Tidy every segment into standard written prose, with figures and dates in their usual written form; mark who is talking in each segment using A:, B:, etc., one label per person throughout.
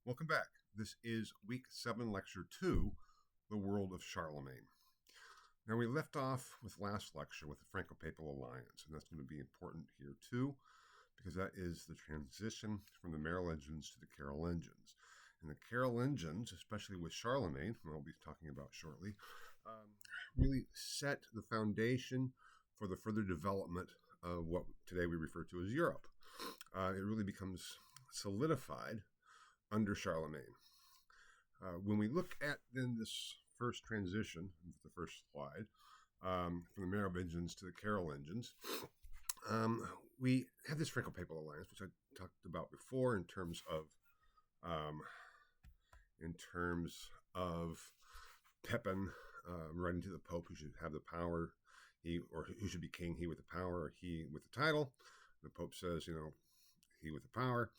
A: Welcome back. This is week 7, lecture 2, The World of Charlemagne. Now, we left off with last lecture with the Franco-Papal alliance, and that's going to be important here too, because that is the transition from the Merovingians to the Carolingians. And the Carolingians, especially with Charlemagne, who I'll be talking about shortly, really set the foundation for the further development of what today we refer to as Europe. It really becomes solidified under Charlemagne. When we look at then this first transition, the first slide, from the Merovingians to the Carolingians, we have this Franco-Papal alliance, which I talked about before in terms of Pepin writing to the Pope, who should have the power, or who should be king, he with the power, or he with the title. The Pope says, he with the power.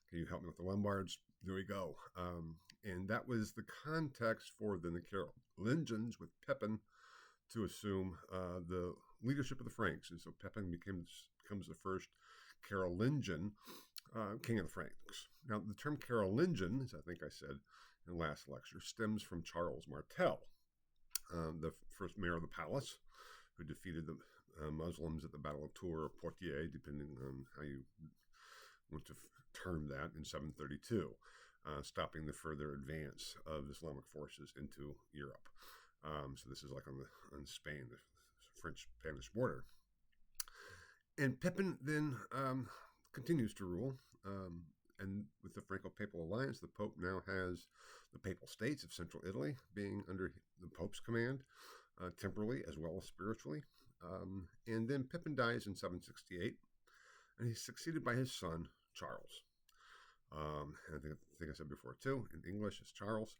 A: Can you help me with the Lombards? There we go. And that was the context for then the Carolingians with Pepin to assume the leadership of the Franks. And so Pepin becomes the first Carolingian king of the Franks. Now, the term Carolingian, as I think I said in the last lecture, stems from Charles Martel, the first mayor of the palace, who defeated the Muslims at the Battle of Tours or Poitiers, depending on how you want to term that, in 732, stopping the further advance of Islamic forces into Europe. So this is like on Spain, the French-Spanish border. And Pepin then continues to rule, and with the Franco-Papal alliance, the Pope now has the Papal States of Central Italy being under the Pope's command, temporally as well as spiritually. And then Pepin dies in 768, and he's succeeded by his son, Charles. And I think I said before too, in English it's Charles,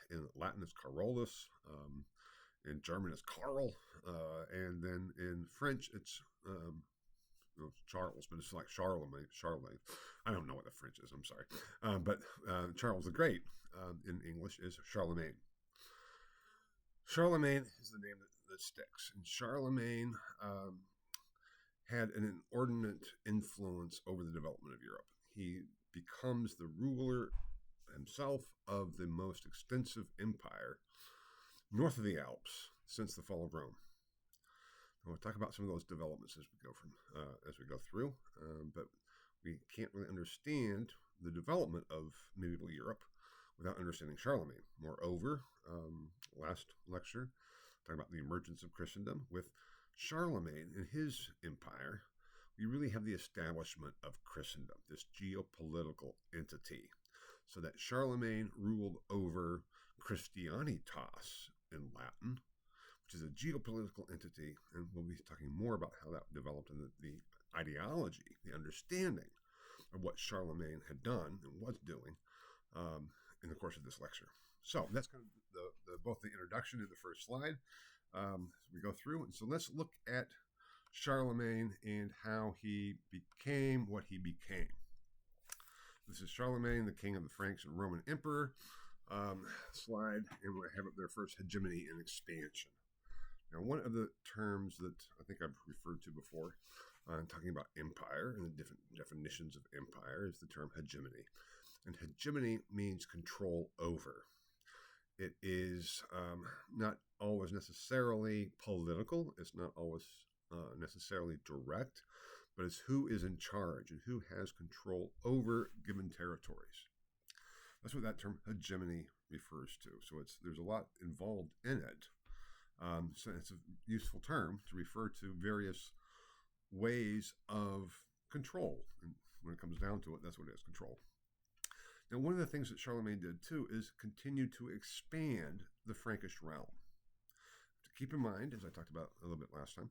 A: in Latin it's Carolus, in German it's Karl, and then in French it's Charles, but it's like Charlemagne. I don't know what the French is, I'm sorry. But Charles the Great in English is Charlemagne. Charlemagne is the name that sticks. And Charlemagne had an inordinate influence over the development of Europe. He becomes the ruler himself of the most extensive empire north of the Alps since the fall of Rome. We'll talk about some of those developments as we go through, but we can't really understand the development of medieval Europe without understanding Charlemagne. Moreover, last lecture, talking about the emergence of Christendom, with Charlemagne and his empire, we really have the establishment of Christendom, this geopolitical entity, so that Charlemagne ruled over Christianitas in Latin, which is a geopolitical entity, and we'll be talking more about how that developed in the ideology, the understanding of what Charlemagne had done and was doing in the course of this lecture. So that's kind of both the introduction and the first slide as we go through. And so let's look at Charlemagne and how he became what he became. This is Charlemagne, the king of the Franks and Roman emperor. Slide, and we have up there first, hegemony and expansion. Now, one of the terms that I think I've referred to before talking about empire and the different definitions of empire is the term hegemony. And hegemony means control over. It is not always necessarily political. It's not always necessarily direct, but it's who is in charge and who has control over given territories. That's what that term hegemony refers to. So there's a lot involved in it. So it's a useful term to refer to various ways of control. And when it comes down to it, that's what it is, control. Now, one of the things that Charlemagne did, too, is continue to expand the Frankish realm. To keep in mind, as I talked about a little bit last time,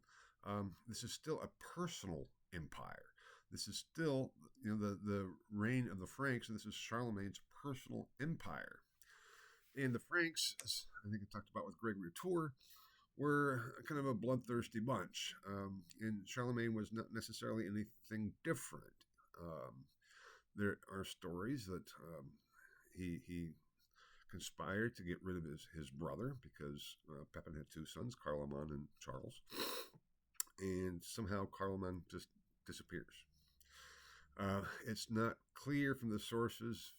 A: this is still a personal empire. This is still the reign of the Franks, and this is Charlemagne's personal empire. And the Franks, as I think I talked about with Gregory of Tours, were kind of a bloodthirsty bunch. And Charlemagne was not necessarily anything different. There are stories that he conspired to get rid of his brother because Pepin had two sons, Carloman and Charles. And somehow Carloman just disappears. It's not clear from the sources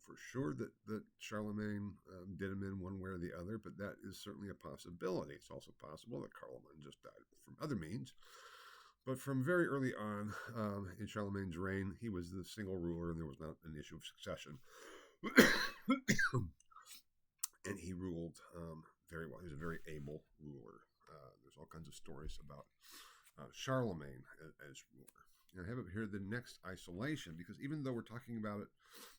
A: for sure that Charlemagne did him in one way or the other, but that is certainly a possibility. It's also possible that Carloman just died from other means. But from very early on in Charlemagne's reign, he was the single ruler and there was not an issue of succession. And he ruled very well. He was a very able ruler. There's all kinds of stories about Charlemagne as ruler. And I have it here the next isolation, because even though we're talking about it,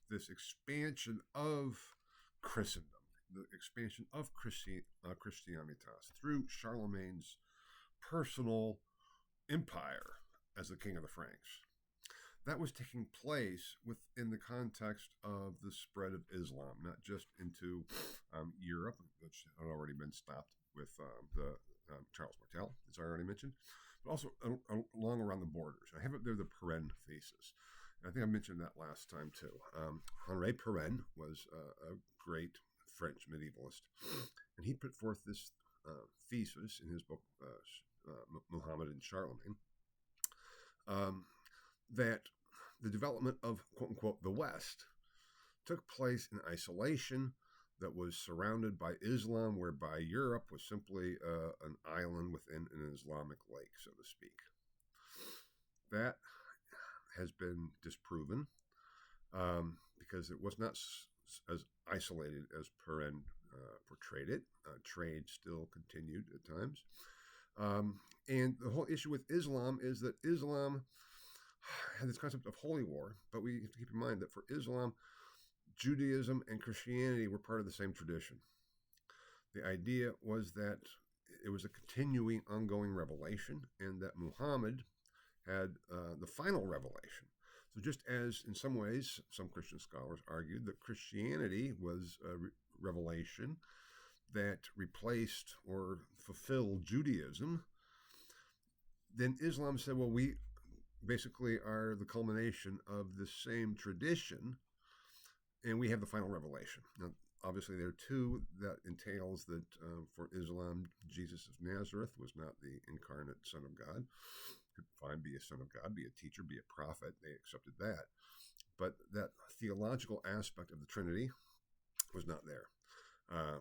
A: this expansion of Christendom, the expansion of Christianitas through Charlemagne's personal empire as the king of the Franks, that was taking place within the context of the spread of Islam, not just into Europe, which had already been stopped with the Charles Martel, as I already mentioned, but also along around the borders. I have it there, the Perrin thesis. And I think I mentioned that last time too. Henri Perrin was a great French medievalist, and he put forth this thesis in his book, Muhammad and Charlemagne, that the development of, quote unquote, the West took place in isolation, that was surrounded by Islam, whereby Europe was simply an island within an Islamic lake, so to speak. That has been disproven because it was not as isolated as Perrin portrayed it. Trade still continued at times. And the whole issue with Islam is that Islam had this concept of holy war, but we have to keep in mind that for Islam, Judaism and Christianity were part of the same tradition. The idea was that it was a continuing, ongoing revelation, and that Muhammad had the final revelation. So just as in some ways, some Christian scholars argued that Christianity was a revelation that replaced or fulfilled Judaism, then Islam said, well, we basically are the culmination of the same tradition, and we have the final revelation. Now, obviously, there are two that entails that for Islam, Jesus of Nazareth was not the incarnate Son of God. Could fine be a son of God, be a teacher, be a prophet. They accepted that. But that theological aspect of the Trinity was not there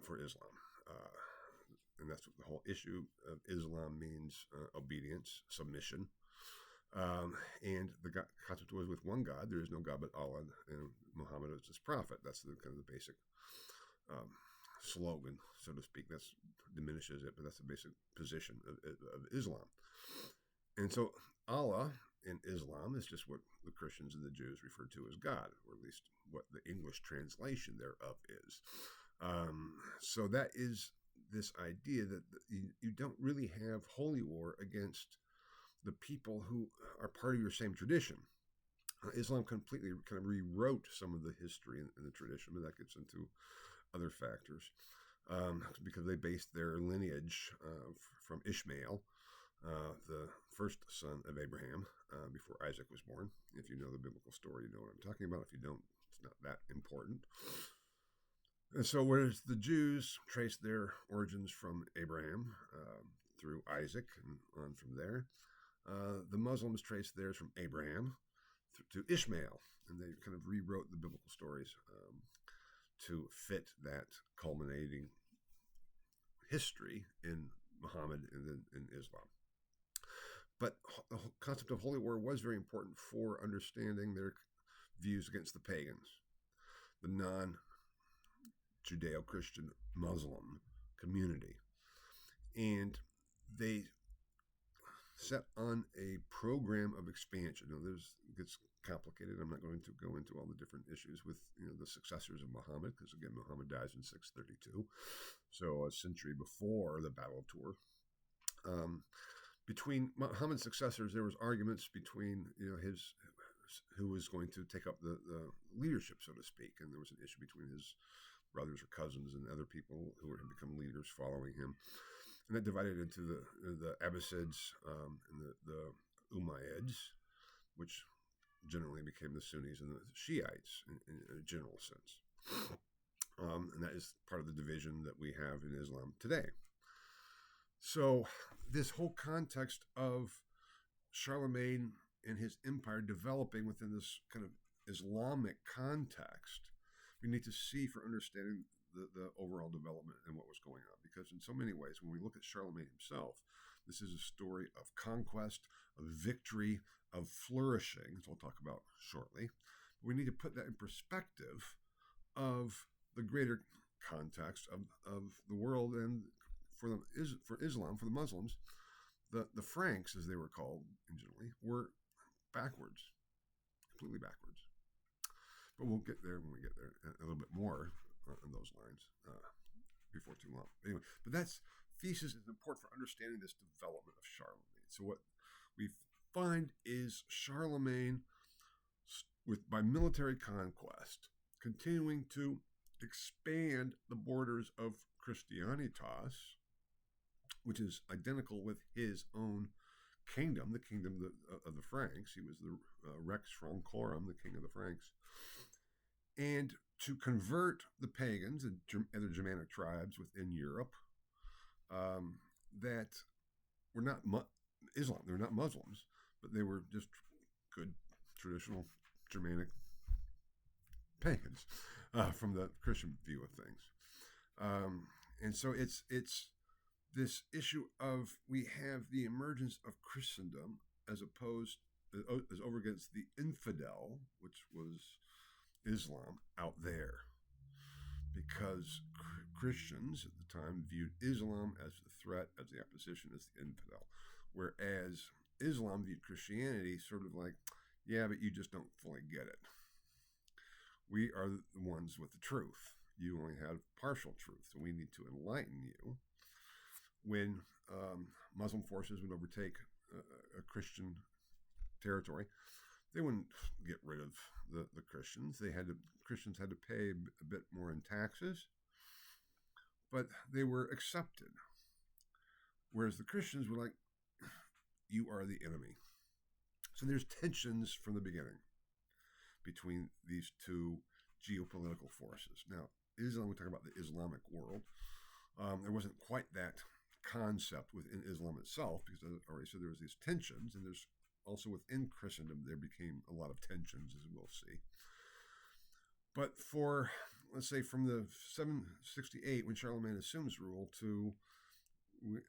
A: for Islam. And that's what the whole issue of Islam means, obedience, submission. And the concept was with one God, there is no God but Allah, and Muhammad is his prophet. That's the kind of the basic slogan, so to speak. That diminishes it, but that's the basic position of Islam. And so Allah in Islam is just what the Christians and the Jews refer to as God, or at least what the English translation thereof is. So that is this idea that you don't really have holy war against the people who are part of your same tradition. Islam completely kind of rewrote some of the history and the tradition, but that gets into other factors because they based their lineage from Ishmael, the first son of Abraham, before Isaac was born. If you know the biblical story, you know what I'm talking about. If you don't, it's not that important. And so whereas the Jews trace their origins from Abraham through Isaac and on from there, the Muslims trace theirs from Abraham to Ishmael, and they kind of rewrote the biblical stories to fit that culminating history in Muhammad and then in Islam. But the concept of holy war was very important for understanding their views against the pagans, the non-Judeo-Christian Muslim community. And they set on a program of expansion. Now, it gets complicated. I'm not going to go into all the different issues with the successors of Muhammad, because again, Muhammad dies in 632, so a century before the Battle of Tours. Between Muhammad's successors, there was arguments between who was going to take up the leadership, so to speak, and there was an issue between his brothers or cousins and other people who had become leaders following him. And that divided into the Abbasids and the Umayyads, which generally became the Sunnis and the Shiites in a general sense. And that is part of the division that we have in Islam today. So this whole context of Charlemagne and his empire developing within this kind of Islamic context, we need to see for understanding the overall development and what was going on. Because in so many ways, when we look at Charlemagne himself, this is a story of conquest, of victory, of flourishing, as we'll talk about shortly. But we need to put that in perspective of the greater context of the world, and for Islam, for the Muslims, the Franks, as they were called originally, were backwards, completely backwards. But we'll get there when we get there a little bit more on those lines before too long. Anyway, but that's thesis is important for understanding this development of Charlemagne. So what we find is Charlemagne, by military conquest, continuing to expand the borders of Christianitas, which is identical with his own kingdom, the kingdom of the Franks. He was the Rex Francorum, the king of the Franks. And to convert the pagans and other Germanic tribes within Europe that were not Islam. They were not Muslims, but they were just good traditional Germanic pagans from the Christian view of things. And so it's this issue of we have the emergence of Christendom as over against the infidel, which was Islam, out there, because Christians at the time viewed Islam as the threat, as the opposition, as the infidel, whereas Islam viewed Christianity sort of like, yeah, but you just don't fully get it. We are the ones with the truth. You only have partial truth, so we need to enlighten you. When Muslim forces would overtake a Christian territory, they wouldn't get rid of the Christians. Christians had to pay a bit more in taxes, but they were accepted. Whereas the Christians were like, you are the enemy. So there's tensions from the beginning between these two geopolitical forces. Now, Islam, we talk about the Islamic world. There wasn't quite that concept within Islam itself, because as I already said, there was these tensions, and there's also within Christendom, there became a lot of tensions, as we'll see. But for, let's say, from the 768, when Charlemagne assumes rule, to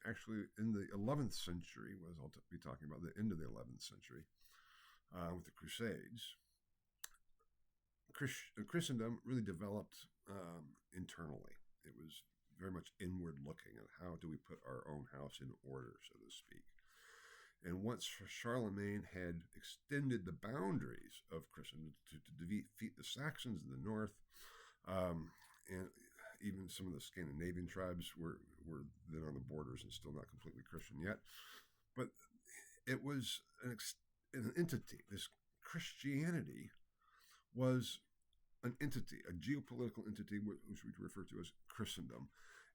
A: actually in the 11th century, as I'll be talking about the end of the 11th century, with the Crusades, Christendom really developed internally. It was very much inward looking at how do we put our own house in order, so to speak. And once Charlemagne had extended the boundaries of Christendom to defeat the Saxons in the north, and even some of the Scandinavian tribes were then on the borders and still not completely Christian yet, but it was an entity. This Christianity was an entity, a geopolitical entity, which we refer to as Christendom.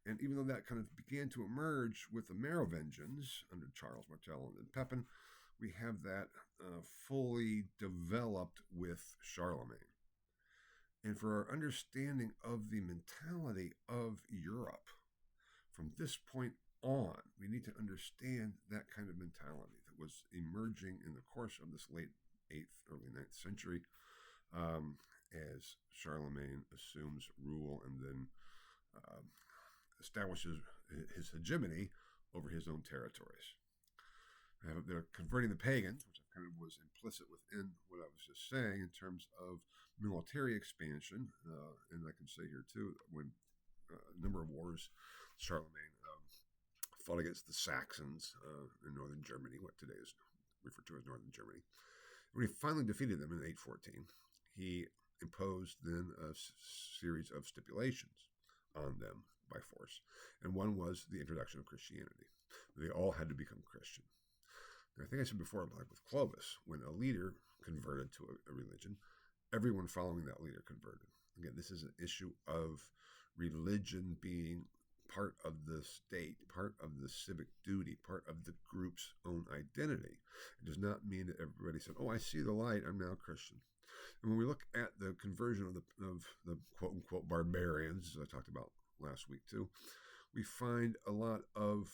A: And even though that kind of began to emerge with the Merovingians under Charles Martel and Pepin, we have that fully developed with Charlemagne. And for our understanding of the mentality of Europe, from this point on, we need to understand that kind of mentality that was emerging in the course of this late 8th, early 9th century, as Charlemagne assumes rule and then establishes his hegemony over his own territories. They're converting the pagans, which kind of was implicit within what I was just saying in terms of military expansion. And I can say here too, when a number of wars, Charlemagne fought against the Saxons in northern Germany, what today is referred to as northern Germany. When he finally defeated them in 814, he imposed then a series of stipulations on them by force. And one was the introduction of Christianity. They all had to become Christian. And I think I said before, like with Clovis, when a leader converted to a religion, everyone following that leader converted. Again, this is an issue of religion being part of the state, part of the civic duty, part of the group's own identity. It does not mean that everybody said, oh, I see the light, I'm now Christian. And when we look at the conversion of the quote-unquote barbarians, as I talked about last week too, we find a lot of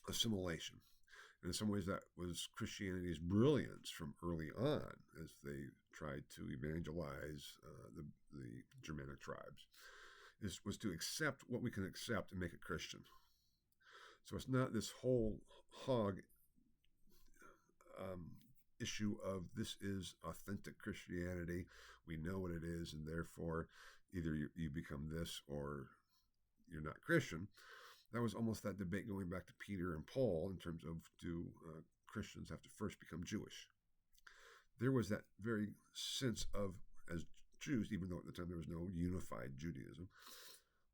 A: assimilation. And in some ways, that was Christianity's brilliance from early on as they tried to evangelize the Germanic tribes, was to accept what we can accept and make it Christian. So it's not this whole hog issue of this is authentic Christianity. We know what it is, and therefore either you become this or you're not Christian. That was almost that debate going back to Peter and Paul in terms of do Christians have to first become Jewish? There was that very sense of, as Jews, even though at the time there was no unified Judaism,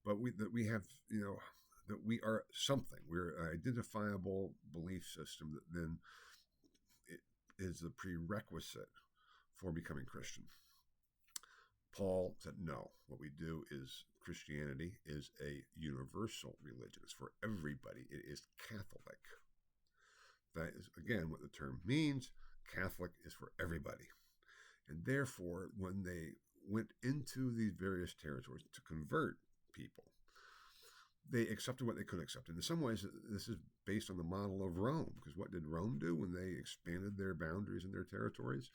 A: but that we have, that we are something. We're an identifiable belief system that then is the prerequisite for becoming Christian. Paul said, no, what we do is Christianity is a universal religion. It's for everybody. It is Catholic. That is, again, what the term means. Catholic is for everybody. And therefore, when they went into these various territories to convert people, they accepted what they could accept. And in some ways, this is based on the model of Rome, because what did Rome do when they expanded their boundaries and their territories?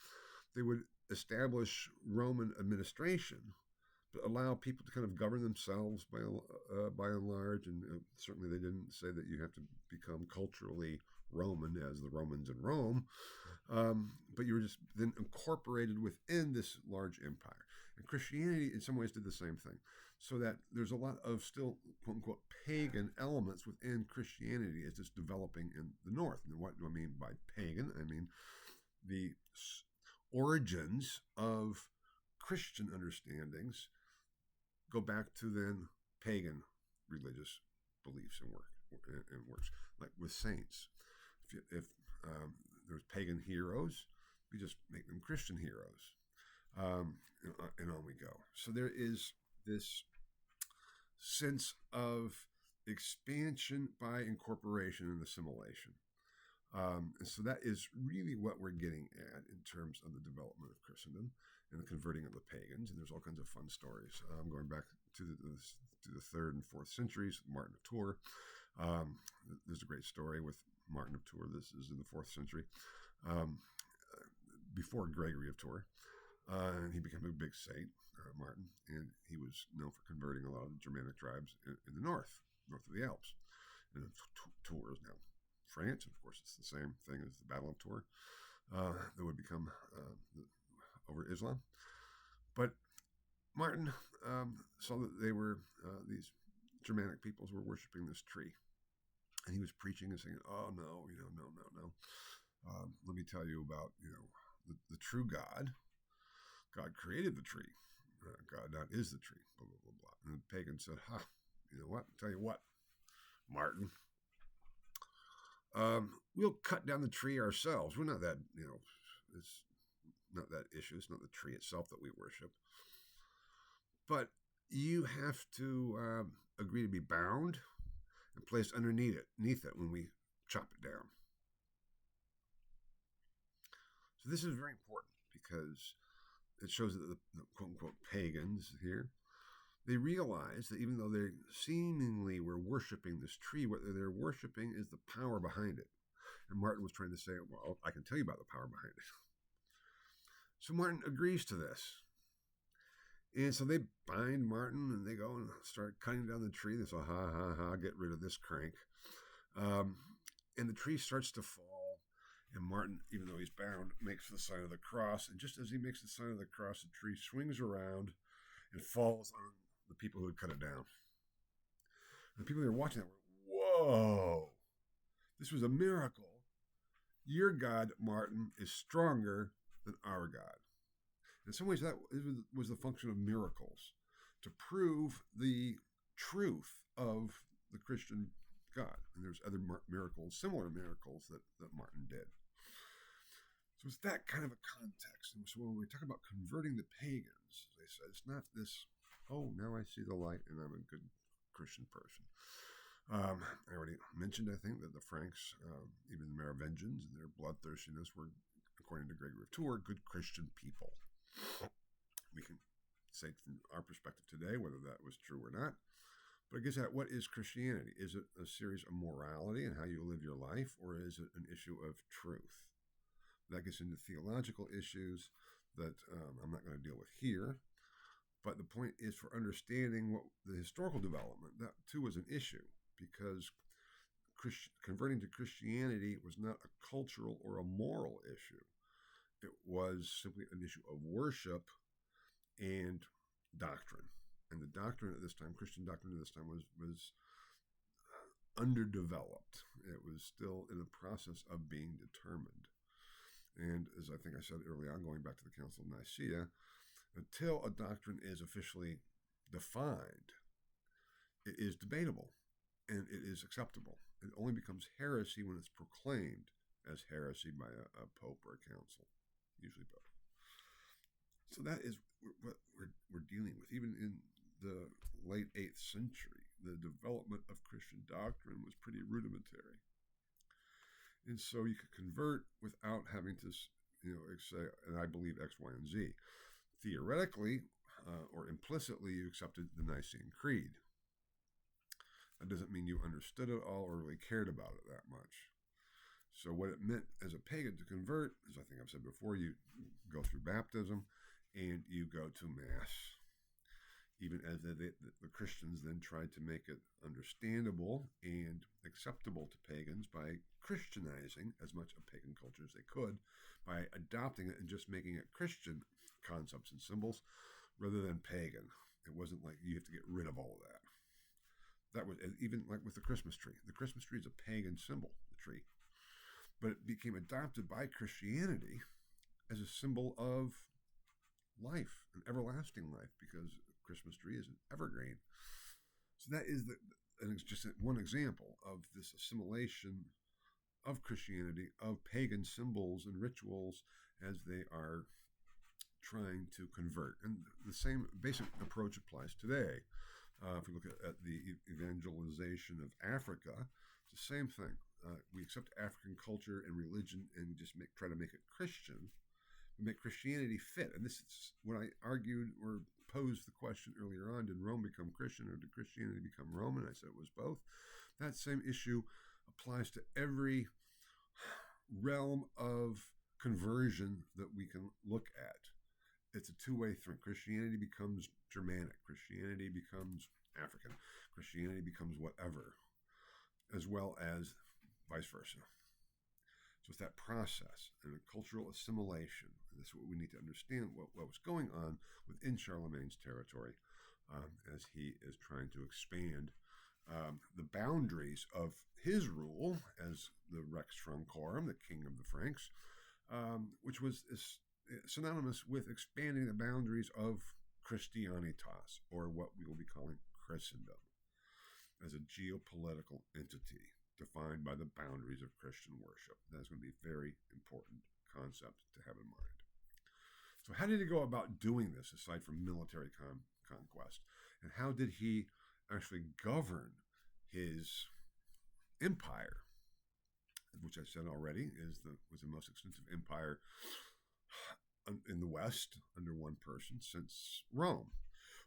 A: They would establish Roman administration, but allow people to kind of govern themselves by and large. And certainly they didn't say that you have to become culturally Roman as the Romans in Rome, but you were just then incorporated within this large empire. And Christianity in some ways did the same thing. So that there's a lot of still, quote unquote, pagan elements within Christianity as it's developing in the north. And what do I mean by pagan? I mean the origins of Christian understandings go back to then pagan religious beliefs and works, like with saints. If there's pagan heroes, we just make them Christian heroes, and on we go. So there is this sense of expansion by incorporation and assimilation. And so that is really what we're getting at in terms of the development of Christendom and the converting of the pagans. And there's all kinds of fun stories. Going back to the 3rd and 4th centuries, Martin of Tours. There's a great story with Martin of Tours. This is in the 4th century, before Gregory of Tours. And he became a big saint, Martin, and he was known for converting a lot of the Germanic tribes in the north of the Alps. And Tours now France, and of course it's the same thing as the Battle of Tours that would become over Islam. But Martin saw that they were, these Germanic peoples were worshiping this tree. And he was preaching and saying, oh, no. Let me tell you about, the true God. God created the tree. God not is the tree, blah, blah, blah, blah. And the pagan said, you know what? Tell you what, Martin, we'll cut down the tree ourselves. We're not that, it's not that issue. It's not the tree itself that we worship. But you have to agree to be bound and placed underneath it when we chop it down. So this is very important because it shows that the quote-unquote pagans here, they realize that even though they seemingly were worshiping this tree, what they're worshiping is the power behind it. And Martin was trying to say, well, I can tell you about the power behind it. So Martin agrees to this. And so they bind Martin and they go and start cutting down the tree. They say, get rid of this crank. And the tree starts to fall. And Martin, even though he's bound, makes the sign of the cross. And just as he makes the sign of the cross, the tree swings around and falls on the people who had cut it down. And the people who were watching that were, whoa, this was a miracle. Your God, Martin, is stronger than our God. In some ways, that was the function of miracles, to prove the truth of the Christian God. And there's other miracles, similar miracles that Martin did. So it's that kind of a context. And so when we talk about converting the pagans, they said, it's not this, oh, now I see the light and I'm a good Christian person. I already mentioned, I think, that the Franks, even the Merovingians and their bloodthirstiness were, according to Gregory of Tours, good Christian people. We can say from our perspective today whether that was true or not, But I guess that what is Christianity? Is it a series of morality and how you live your life, or is it an issue of truth? That gets into theological issues that I'm not going to deal with here. But the point is, for understanding what the historical development, that too was an issue, because converting to Christianity was not a cultural or a moral issue. It was simply an issue of worship and doctrine. And the doctrine at this time, Christian doctrine at this time, was underdeveloped. It was still in the process of being determined. And as I think I said early on, going back to the Council of Nicaea, until a doctrine is officially defined, it is debatable and it is acceptable. It only becomes heresy when it's proclaimed as heresy by a pope or a council, usually both. So that is what we're dealing with. Even in the late 8th century, the development of Christian doctrine was pretty rudimentary. And so you could convert without having to, say, and I believe X, Y, and Z. Theoretically or implicitly, you accepted the Nicene Creed. That doesn't mean you understood it all or really cared about it that much. So what it meant as a pagan to convert, as I think I've said before, you go through baptism and you go to Mass. Even as the Christians then tried to make it understandable and acceptable to pagans by Christianizing as much of pagan culture as they could, by adopting it and just making it Christian concepts and symbols rather than pagan. It wasn't like you have to get rid of all of that. That was even like with the Christmas tree. The Christmas tree is a pagan symbol, the tree. But it became adopted by Christianity as a symbol of life, an everlasting life, because Christmas tree is an evergreen. So that is and it's just one example of this assimilation of Christianity, of pagan symbols and rituals as they are trying to convert. And the same basic approach applies today. If we look at the evangelization of Africa, it's the same thing. We accept African culture and religion and we just try to make it Christian. We make Christianity fit. And this is when I argued or posed the question earlier on, did Rome become Christian or did Christianity become Roman? I said it was both. That same issue applies to every realm of conversion that we can look at. It's a two-way thing. Christianity becomes Germanic. Christianity becomes African. Christianity becomes whatever, as well as vice versa. So it's that process and a cultural assimilation. That's what we need to understand, what was going on within Charlemagne's territory as he is trying to expand the boundaries of his rule as the Rex Francorum, the king of the Franks, which was synonymous with expanding the boundaries of Christianitas, or what we will be calling Christendom, as a geopolitical entity defined by the boundaries of Christian worship. That's going to be a very important concept to have in mind. So how did he go about doing this, aside from military conquest? And how did he actually govern his empire, which I said already was the most extensive empire in the West under one person since Rome?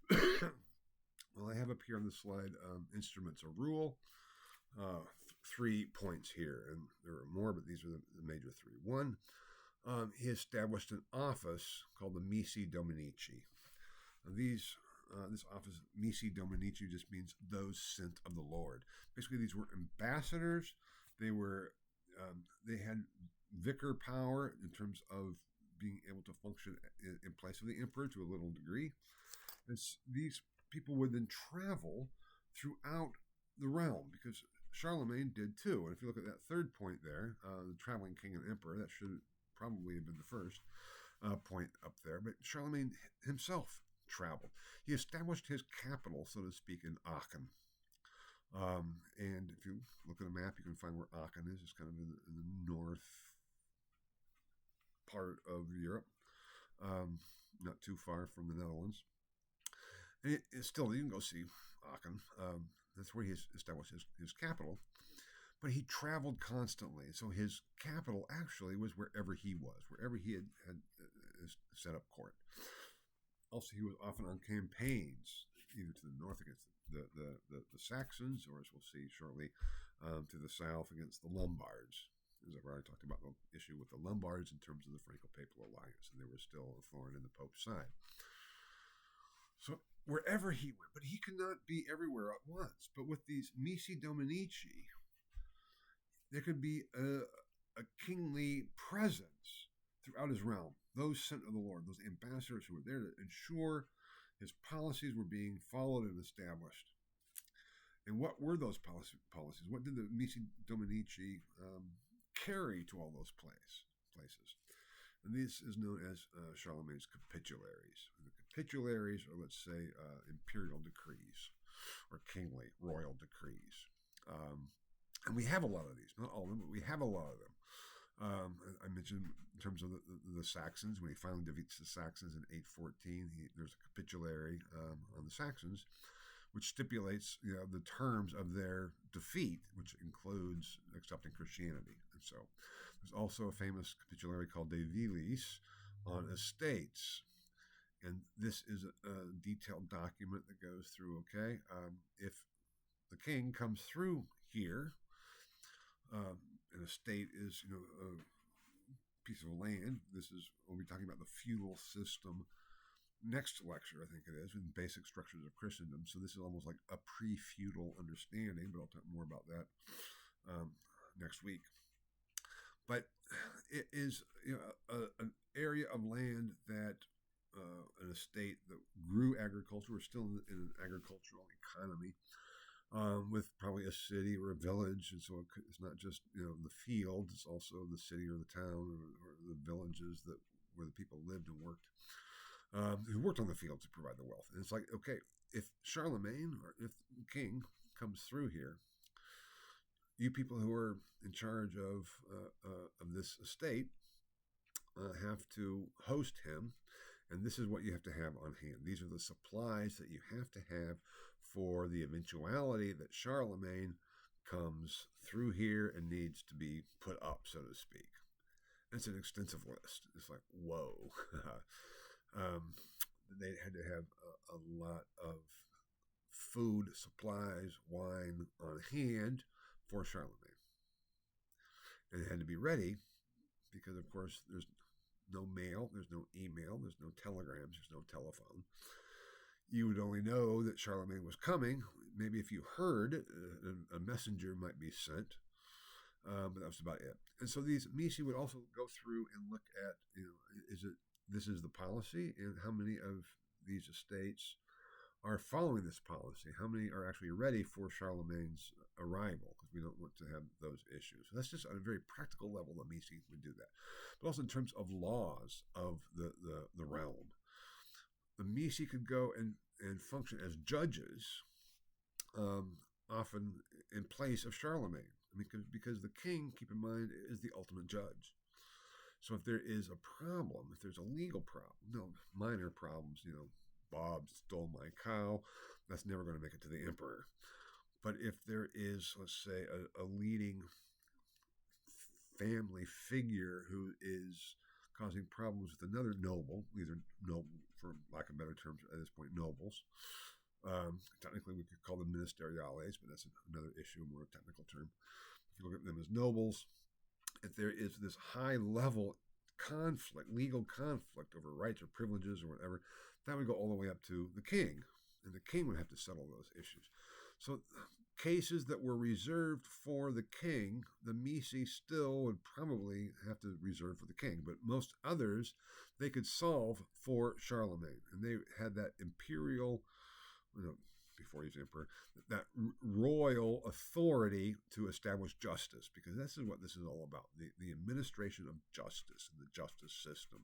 A: Well, I have up here on the slide instruments of rule. 3 points here, and there are more, but these are the major 3. 1, he established an office called the Missi Dominici. This office, Missi Dominici, just means those sent of the Lord. Basically, these were ambassadors. They had vicar power in terms of being able to function in place of the emperor to a little degree. These people would then travel throughout the realm, because Charlemagne did too. And if you look at that 3rd point there, the traveling king and emperor, that should probably have been the first point up there. But Charlemagne himself traveled. He established his capital, so to speak, in Aachen. And if you look at a map, you can find where Aachen is. It's kind of in the north part of Europe, not too far from the Netherlands. And it's still, you can go see Aachen. That's where he established his capital. But he traveled constantly. So his capital actually was wherever he was, wherever he had set up court. Also, he was often on campaigns. either to the north against the Saxons, or as we'll see shortly, to the south against the Lombards. As I've already talked about the issue with the Lombards in terms of the Franco-Papal alliance, and they were still a thorn in the Pope's side. So wherever he went, but he could not be everywhere at once. But with these Missi Dominici, there could be a kingly presence throughout his realm. Those sent of the Lord, those ambassadors who were there to ensure his policies were being followed and established. And what were those policies? What did the Missi Dominici carry to all those places? And this is known as Charlemagne's capitularies. And the capitularies are, let's say, imperial decrees or kingly, royal decrees. And we have a lot of these, not all of them, but we have a lot of them. I mentioned in terms of the Saxons, when he finally defeats the Saxons in 814, there's a capitulary on the Saxons, which stipulates the terms of their defeat, which includes accepting Christianity. And so there's also a famous capitulary called De Vilis on estates. And this is a detailed document that goes through, if the king comes through here, an estate is, a piece of land. We'll be talking about the feudal system next lecture, I think it is, in basic structures of Christendom. So this is almost like a pre-feudal understanding, but I'll talk more about that next week. But it is an area of land that an estate that grew agriculture. We're still in an agricultural economy. With probably a city or a village, and so it's not just the field; it's also the city or the town or the villages where the people lived and worked, who worked on the field to provide the wealth. And it's like, okay, if Charlemagne or if the king comes through here, you people who are in charge of this estate have to host him, and this is what you have to have on hand. These are the supplies that you have to have for the eventuality that Charlemagne comes through here and needs to be put up, so to speak. It's an extensive list. It's like, whoa. They had to have a lot of food, supplies, wine on hand for Charlemagne. And it had to be ready because, of course, there's no mail, there's no email, there's no telegrams, there's no telephone. You would only know that Charlemagne was coming. Maybe if you heard, a messenger might be sent, but that was about it. And so these Missi would also go through and look at, this is the policy, and how many of these estates are following this policy? How many are actually ready for Charlemagne's arrival? Because we don't want to have those issues. So that's just on a very practical level. The Missi would do that, but also in terms of laws of the realm. The Missi could go and function as judges, often in place of Charlemagne, because the king, keep in mind, is the ultimate judge. So if there is a problem, if there's a legal problem, minor problems, Bob stole my cow, that's never going to make it to the emperor. But if there is, let's say, a leading family figure who is causing problems with another noble, either noble, for lack of better terms at this point, nobles. Technically, we could call them ministeriales, but that's another issue, a more technical term. If you look at them as nobles, if there is this high-level conflict, legal conflict over rights or privileges or whatever, that would go all the way up to the king, and the king would have to settle those issues. So cases that were reserved for the king, the Missi still would probably have to reserve for the king, but most others they could solve for Charlemagne, and they had that imperial, before he's emperor, that royal authority to establish justice, because this is what this is all about, the administration of justice and the justice system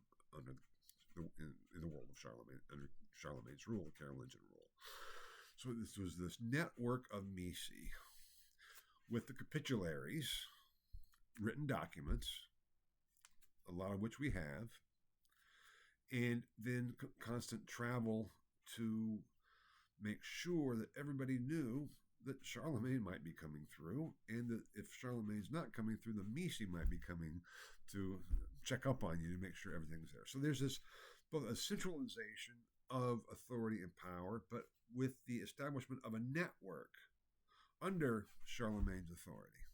A: in the world of Charlemagne, under Charlemagne's rule, the Carolingian rule. So this was this network of Missi with the capitularies, written documents, a lot of which we have, and then constant travel to make sure that everybody knew that Charlemagne might be coming through, and that if Charlemagne's not coming through, the Missi might be coming to check up on you to make sure everything's there. So there's this both a centralization of authority and power, but with the establishment of a network under Charlemagne's authority.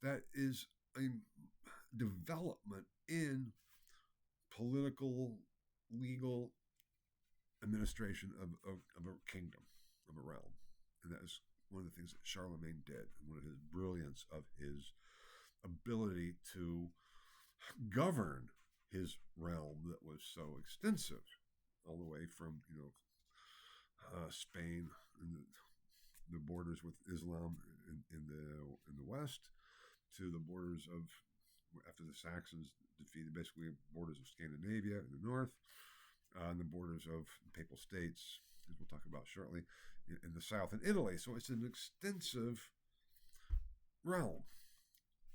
A: That is a development in political, legal administration of a kingdom, of a realm. And that is one of the things that Charlemagne did, and one of his brilliance of his ability to govern his realm that was so extensive, all the way from Spain and the borders with Islam in the west to the borders of, after the Saxons defeated, basically borders of Scandinavia in the north, and the borders of Papal States, as we'll talk about shortly, in the south, and Italy. So it's an extensive realm,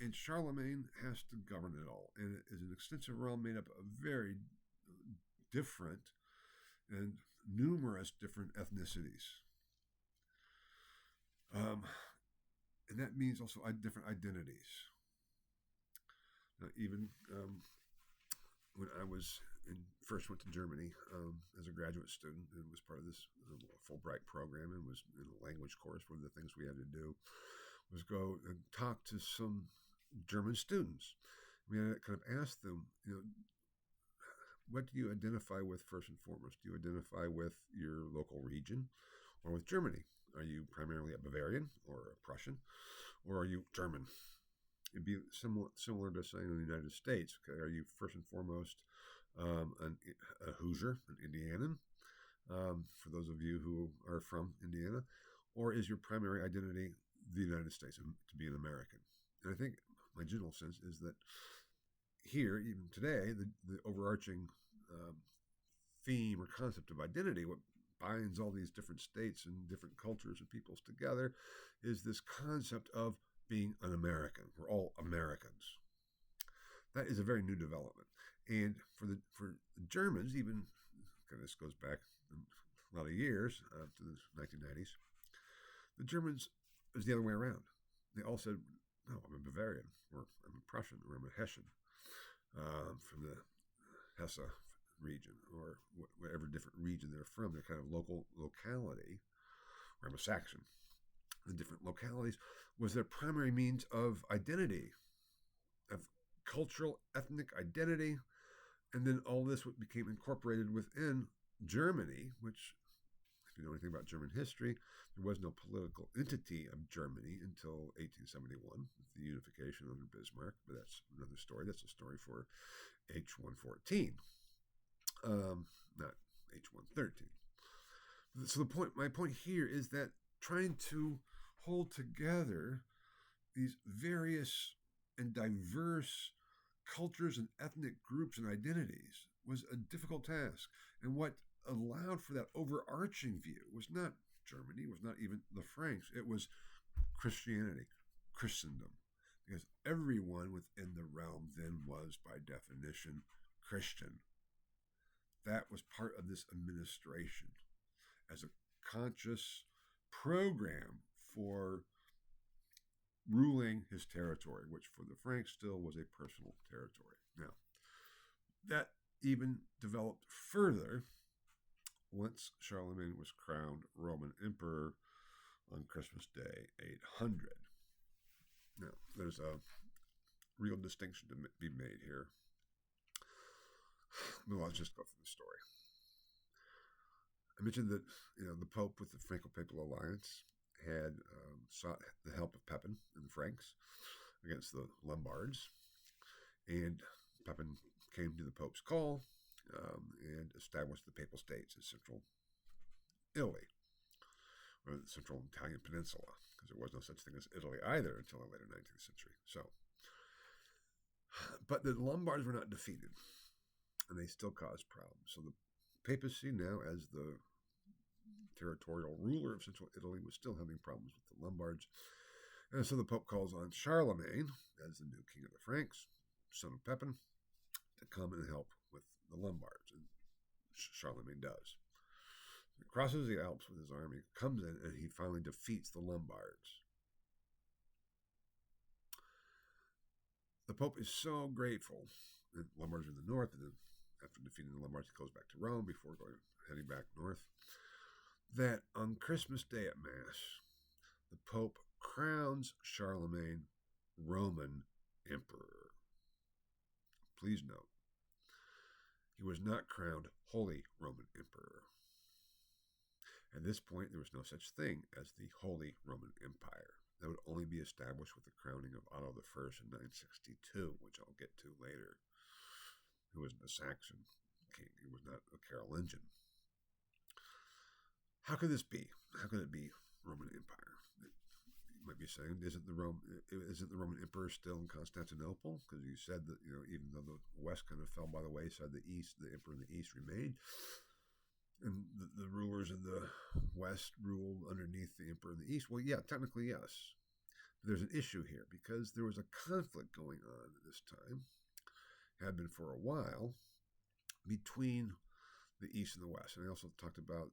A: and Charlemagne has to govern it all. And it is an extensive realm made up of very different and numerous different ethnicities. And that means also different identities. Now, even when I first went to Germany as a graduate student and was part of this Fulbright program and was in a language course, one of the things we had to do was go and talk to some German students. We had to kind of ask them, what do you identify with first and foremost? Do you identify with your local region or with Germany? Are you primarily a Bavarian or a Prussian, or are you German? It'd be somewhat similar to saying in the United States. Okay, are you first and foremost a Hoosier, an Indianan, for those of you who are from Indiana, or is your primary identity the United States, to be an American? And I think my general sense is that here, even today, the overarching theme or concept of identity, what binds all these different states and different cultures and peoples together, is this concept of being an American. We're all Americans. That is a very new development. And for the Germans, even, this goes back a lot of years, to the 1990s, the Germans, it was the other way around. They all said, no, I'm a Bavarian, or I'm a Prussian, or I'm a Hessian, from the Hesse region, or whatever different region they're from, their kind of locality, or I'm a Saxon. The different localities was their primary means of identity, of cultural, ethnic identity. And then all this became incorporated within Germany, which, if you know anything about German history, there was no political entity of Germany until 1871, with the unification under Bismarck. But that's another story. That's a story for H114, not H113. So my point here is that trying to hold together these various and diverse cultures and ethnic groups and identities was a difficult task. And what allowed for that overarching view was not Germany, was not even the Franks. It was Christianity, Christendom, because everyone within the realm then was, by definition, Christian. That was part of this administration as a conscious program for ruling his territory, which for the Franks still was a personal territory. Now, that even developed further once Charlemagne was crowned Roman Emperor on Christmas Day 800. Now, there's a real distinction to be made here. Well, I'll just go through the story. I mentioned that the Pope with the Franco-Papal Alliance had sought the help of Pepin and the Franks against the Lombards, and Pepin came to the Pope's call and established the Papal States in central Italy, or the central Italian peninsula, because there was no such thing as Italy either until the later 19th century. But the Lombards were not defeated, and they still caused problems. So the papacy, now as the territorial ruler of central Italy, was still having problems with the Lombards. And so the Pope calls on Charlemagne, as the new king of the Franks, son of Pepin, to come and help with the Lombards. And Charlemagne does. He crosses the Alps with his army, comes in, and he finally defeats the Lombards. The Pope is so grateful. The Lombards are in the north, and after defeating the Lombards, he goes back to Rome before heading back north, that on Christmas Day at Mass, the Pope crowns Charlemagne Roman Emperor. Please note, he was not crowned Holy Roman Emperor. At this point, there was no such thing as the Holy Roman Empire. That would only be established with the crowning of Otto I in 962, which I'll get to later, who was a Saxon king. He was not a Carolingian. How could this be? How could it be Roman Empire? You might be saying, isn't the Roman Emperor still in Constantinople? Because you said that, even though the West kind of fell by the wayside, the Emperor in the East remained. And the rulers in the West ruled underneath the Emperor in the East. Well, yeah, technically, yes. But there's an issue here because there was a conflict going on at this time, had been for a while, between the East and the West. And I also talked about,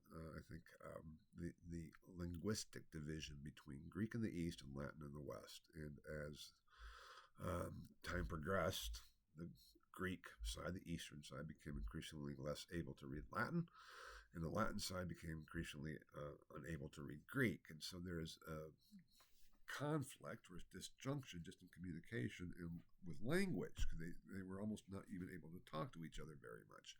A: the linguistic division between Greek in the East and Latin in the West. And as time progressed, the Greek side, the Eastern side, became increasingly less able to read Latin, and the Latin side became increasingly unable to read Greek. And so there is a conflict or disjunction just in communication and with language, because they were almost not even able to talk to each other very much.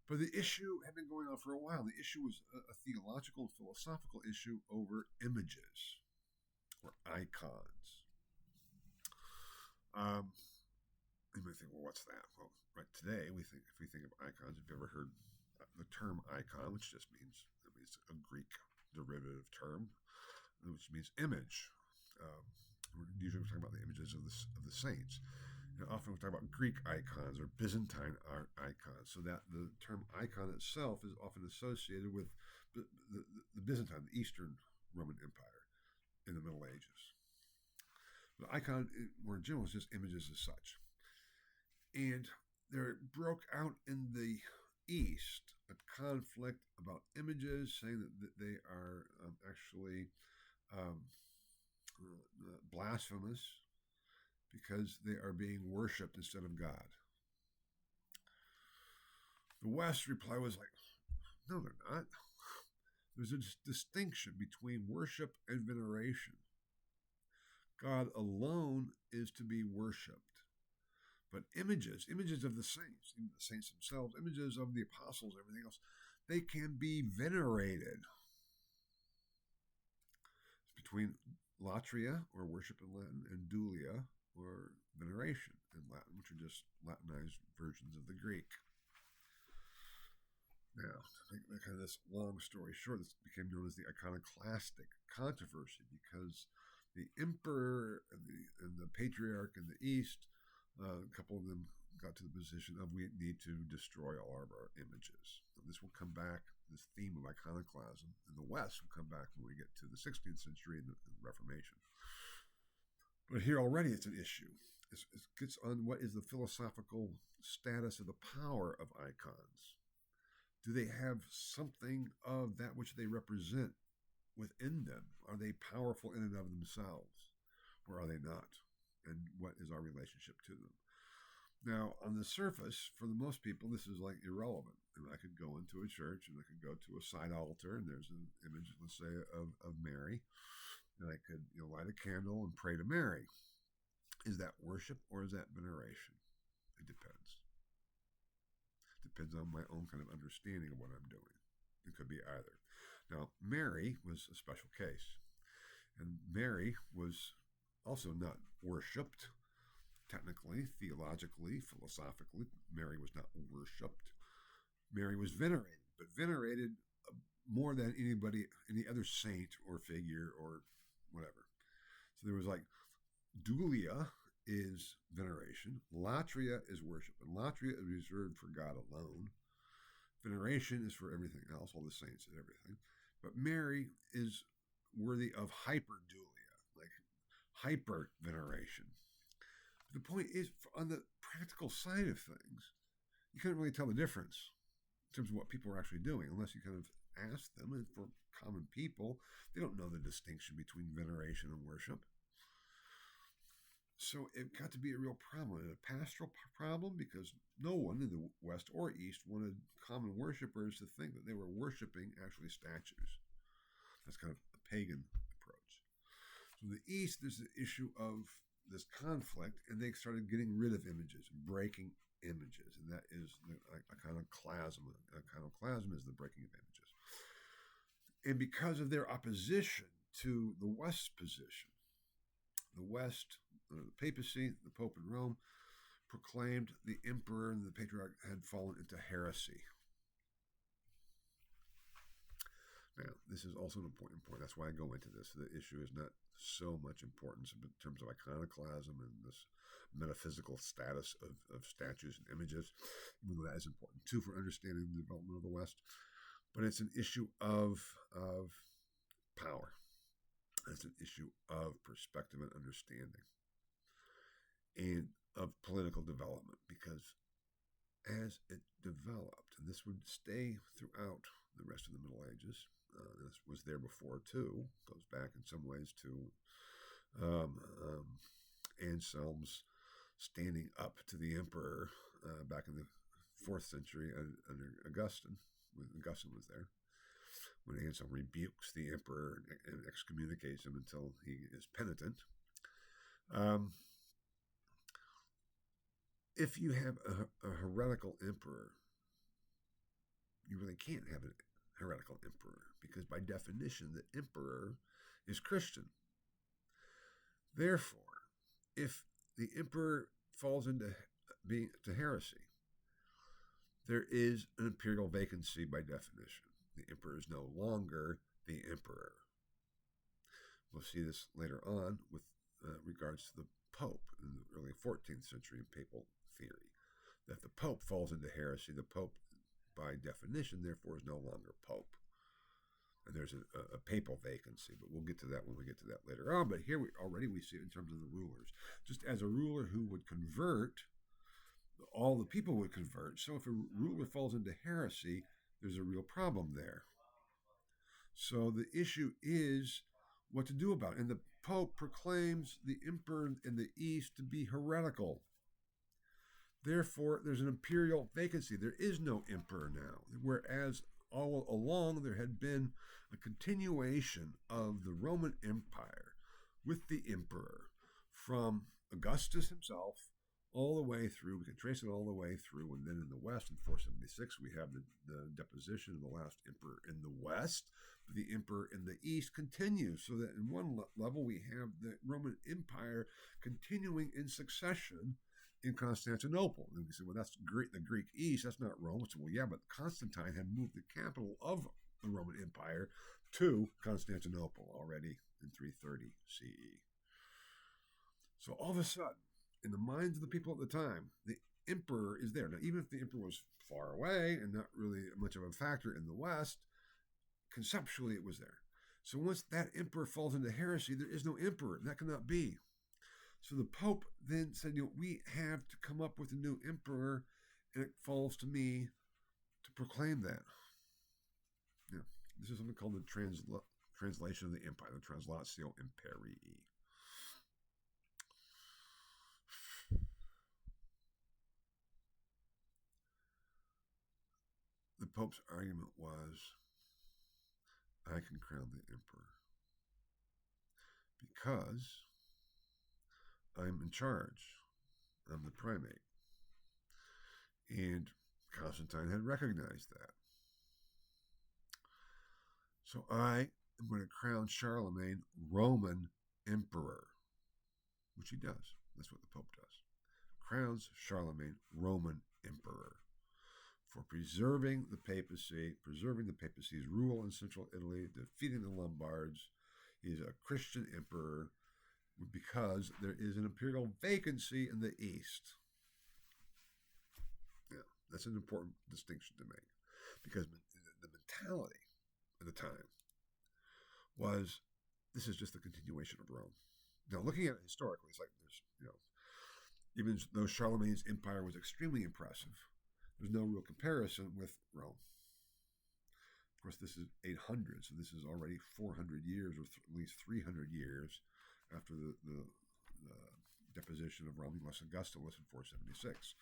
A: But the issue had been going on for a while. The issue was a theological and philosophical issue over images or icons. You might think, well, what's that? Well, right today, if we think of icons, have you ever heard the term icon, which just means a Greek derivative term, which means image. Usually we're talking about the images of the saints. And often we talk about Greek icons or Byzantine icons, so that the term icon itself is often associated with the Byzantine, the Eastern Roman Empire in the Middle Ages. But icon, more in general, is just images as such. And there broke out in the East a conflict about images, saying that they are actually blasphemous because they are being worshipped instead of God. The West's reply was like, no, they're not. There's a distinction between worship and veneration. God alone is to be worshipped. But images of the saints, even the saints themselves, images of the apostles, everything else, they can be venerated. It's between latria, or worship in Latin, and dulia, or veneration in Latin, which are just Latinized versions of the Greek. Now, to make kind of this long story short, this became known as the iconoclastic controversy because the emperor and the patriarch in the East, a couple of them got to the position of we need to destroy all of our images. And this will come back, this theme of iconoclasm in the West will come back when we get to the 16th century and the Reformation. But here already it's an issue. It gets on what is the philosophical status of the power of icons. Do they have something of that which they represent within them? Are they powerful in and of themselves, or are they not? And what is our relationship to them? Now, on the surface, for the most people, this is like irrelevant. And I could go into a church and I could go to a side altar and there's an image, let's say, of Mary. And I could light a candle and pray to Mary. Is that worship or is that veneration? It depends. It depends on my own kind of understanding of what I'm doing. It could be either. Now, Mary was a special case. And Mary was also not worshipped, technically, theologically, philosophically. Mary was not worshipped. Mary was venerated, but venerated more than any other saint or figure or whatever. So there was like dulia is veneration, latria is worship, and latria is reserved for God alone. Veneration is for everything else, all the saints and everything. But Mary is worthy of hyperdulia, like hyper veneration. But the point is, on the practical side of things, you can't really tell the difference in terms of what people are actually doing unless you kind of ask them. And for common people, they don't know the distinction between veneration and worship. So it got to be a real problem, a pastoral problem, because no one in the West or East wanted common worshippers to think that they were worshiping actually statues. That's kind of a pagan approach. So in the East, there's the issue of this conflict, and they started getting rid of images, breaking images, and that is a kind of iconoclasm. Iconoclasm is the breaking of images. And because of their opposition to the West's position, the West, the papacy, the Pope in Rome, proclaimed the emperor and the patriarch had fallen into heresy. Now, this is also an important point. That's why I go into this. The issue is not so much importance in terms of iconoclasm and this metaphysical status of statues and images, even though that is important too for understanding the development of the West. But it's an issue of power. It's an issue of perspective and understanding, and of political development, because as it developed, and this would stay throughout the rest of the Middle Ages, this was there before too, goes back in some ways to Anselm's standing up to the emperor back in the 4th century under Augustine, when Augustine was there, when Anselm rebukes the emperor and excommunicates him until he is penitent. If you have a heretical emperor, you really can't have a heretical emperor, because by definition, the emperor is Christian. Therefore, if the emperor falls into heresy, there is an imperial vacancy by definition. The emperor is no longer the emperor. We'll see this later on with regards to the Pope in the early 14th century in papal theory, that if the Pope falls into heresy, the Pope, by definition, therefore, is no longer Pope. And there's a papal vacancy, but we'll get to that when we get to that later on. But here we see it in terms of the rulers. Just as a ruler who would convert, all the people would convert. So if a ruler falls into heresy, there's a real problem there. So the issue is what to do about it. And the Pope proclaims the emperor in the East to be heretical. Therefore, there's an imperial vacancy. There is no emperor now, whereas all along there had been a continuation of the Roman Empire with the emperor from Augustus himself all the way through. We can trace it all the way through. And then in the West, in 476, we have the deposition of the last emperor in the West. The emperor in the East continues, so that in one level we have the Roman Empire continuing in succession in Constantinople. And we say, well, that's Greek, the Greek East, that's not Rome. So, well, yeah, but Constantine had moved the capital of the Roman Empire to Constantinople already in 330 CE. So all of a sudden, in the minds of the people at the time, the emperor is there. Now, even if the emperor was far away and not really much of a factor in the West, conceptually it was there. So once that emperor falls into heresy, there is no emperor. That cannot be. So the Pope then said, we have to come up with a new emperor, and it falls to me to proclaim that. Yeah, this is something called the translation of the empire, the Translatio Imperii. The Pope's argument was, I can crown the emperor because I'm in charge. I'm the primate. And Constantine had recognized that. So I am going to crown Charlemagne Roman emperor, which he does. That's what the Pope does. Crowns Charlemagne Roman emperor for preserving the papacy's rule in central Italy, defeating the Lombards. He's a Christian emperor because there is an imperial vacancy in the East. Yeah, that's an important distinction to make, because the mentality at the time was, this is just the continuation of Rome. Now, looking at it historically, it's like there's, even though Charlemagne's empire was extremely impressive, there's no real comparison with Rome. Of course, this is 800, so this is already 400 years, or at least 300 years after the deposition of Romulus Augustulus in 476,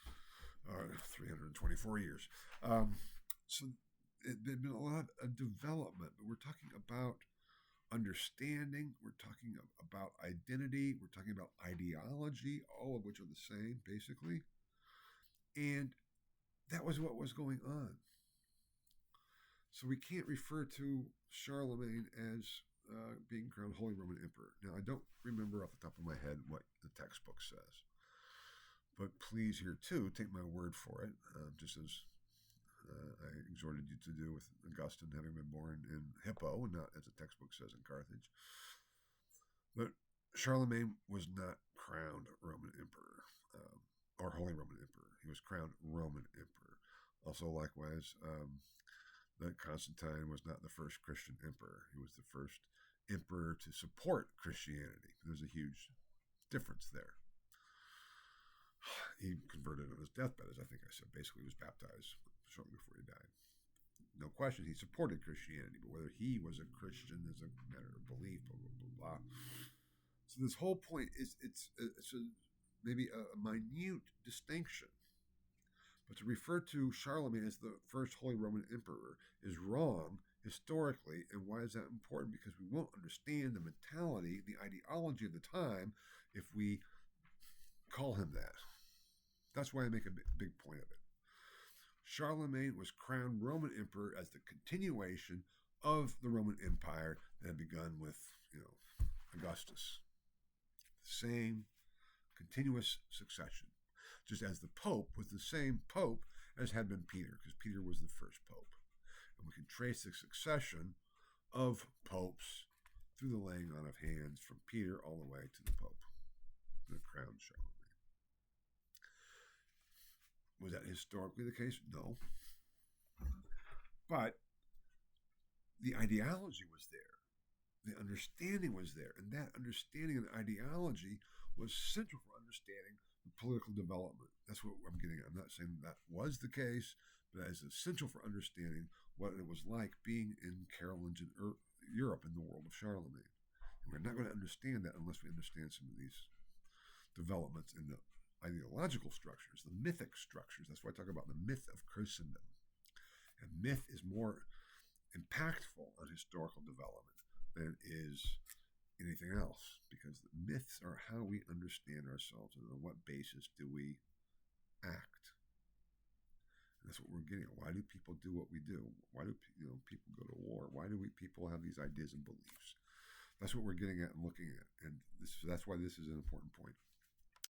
A: 324 years. So there's been a lot of development, but we're talking about understanding, we're talking about identity, we're talking about ideology, all of which are the same, basically. And that was what was going on. So we can't refer to Charlemagne as being crowned Holy Roman Emperor. Now, I don't remember off the top of my head what the textbook says. But please, here too, take my word for it, just as I exhorted you to do with Augustine having been born in Hippo, and not as the textbook says in Carthage. But Charlemagne was not crowned Roman Emperor or Holy Roman Emperor. He was crowned Roman Emperor. Also, likewise, that Constantine was not the first Christian emperor. He was the first emperor to support Christianity. There's a huge difference there. He converted on his deathbed, as I think I said. Basically, he was baptized shortly before he died. No question, he supported Christianity, but whether he was a Christian is a matter of belief, blah, blah, blah, blah. So this whole point is, it's maybe a minute distinction. But to refer to Charlemagne as the first Holy Roman Emperor is wrong historically. And why is that important? Because we won't understand the mentality, the ideology of the time if we call him that. That's why I make a big point of it. Charlemagne was crowned Roman Emperor as the continuation of the Roman Empire that had begun with, Augustus. The same continuous succession. Just as the Pope was the same Pope as had been Peter, because Peter was the first Pope. And we can trace the succession of popes through the laying on of hands from Peter all the way to the Pope, the crowned Charlemagne. Was that historically the case? No. But the ideology was there. The understanding was there. And that understanding and ideology was central for understanding political development. That's what I'm getting at. I'm not saying that was the case, but that is essential for understanding what it was like being in Carolingian Europe in the world of Charlemagne. And we're not going to understand that unless we understand some of these developments in the ideological structures, the mythic structures. That's why I talk about the myth of Christendom. And myth is more impactful on historical development than is anything else, because the myths are how we understand ourselves and on what basis do we act. And that's what we're getting at. Why do people do what we do? Why do people go to war? Why do people have these ideas and beliefs? That's what we're getting at and looking at, and that's why this is an important point.